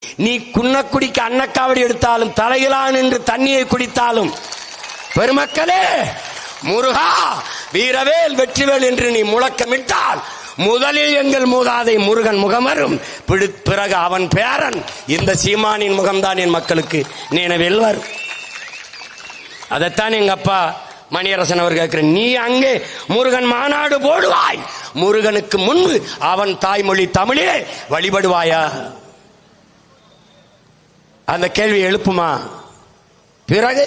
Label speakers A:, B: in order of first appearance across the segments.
A: நீ குன்னக்குடிக்கு அன்னக்காவடி எடுத்தாலும் தலையிலான் என்று தண்ணியை குடித்தாலும் பெருமக்களே முருகா வீரவேல் வெற்றிவேல் என்று நீ முழக்கமிட்டால் முதலில் எங்கள் மூதாதை முருகன் முகமரும் பிறகு அவன் பேரன் இந்த சீமானின் முகம்தான் என் மக்களுக்கு நினைவில் வரும். அதைத்தான் எங்க அப்பா மணியரசன் அவர் கேட்கிற, நீ அங்கே முருகன் மாநாடு போடுவாய், முருகனுக்கு முன்பு அவன் தாய்மொழி தமிழே வழிபடுவாயா? அந்த கேள்வி எழுப்புமா? பிறகு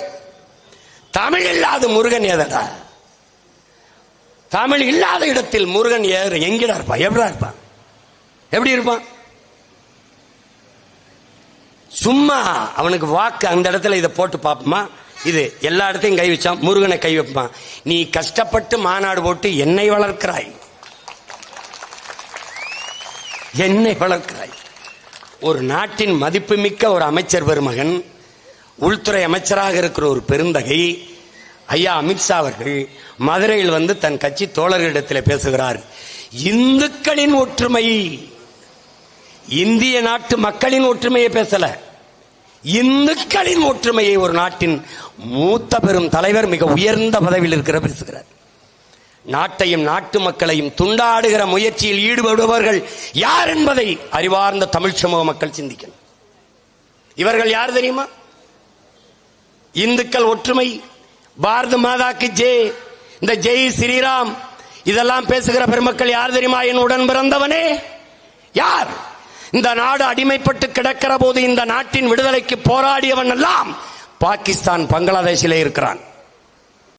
A: தமிழ் இல்லாத முருகன் எதடா? தமிழ் இல்லாத இடத்தில் முருகன் எங்கடா இருப்பான்? எப்படா இருப்பான்? எப்படி இருப்பான்? சும்மா அவனுக்கு வாக்கு அந்த இடத்துல இதை போட்டு பார்ப்போமா? இது எல்லா இடத்தையும் கை வச்சான், முருகனை கை வைப்பான். நீ கஷ்டப்பட்டு மாநாடு போட்டு என்னை வளர்க்கிறாய், என்னை வளர்க்கிறாய். ஒரு நாட்டின் மதிப்புமிக்க ஒரு அமைச்சர் பெருமகன், உள்துறை அமைச்சராக இருக்கிற ஒரு பெருந்தகை ஐயா அமித்ஷா அவர்கள் மதுரையில் வந்து தன் கட்சி தோழர்களிடத்தில் பேசுகிறார். இந்துக்களின் ஒற்றுமை, இந்திய நாட்டு மக்களின் ஒற்றுமையை பேசல, இந்துக்களின் ஒற்றுமையை ஒரு நாட்டின் மூத்த பெரும் தலைவர் மிக உயர்ந்த பதவியில் இருக்கிற பேசுகிறார். நாட்டையும் நாட்டு மக்களையும் துண்டாடுகிற முயற்சியில் ஈடுபடுபவர்கள் யார் என்பதை அறிவார்ந்த தமிழ் சமூக மக்கள் சிந்திக்கணும். இவர்கள் யார் தெரியுமா? இந்துக்கள் ஒற்றுமை, பாரத மாதாக்கு ஜெய், இந்த ஜெய் ஸ்ரீராம் இதெல்லாம் பேசுகிற பெருமக்கள் யார் தெரியுமா? என் உடன் பிறந்தவனே யார்? இந்த நாடு அடிமைப்பட்டு கிடக்கிற போது இந்த நாட்டின் விடுதலைக்கு போராடியவன் எல்லாம் பாகிஸ்தான் பங்களாதேஷிலே இருக்கிறான்.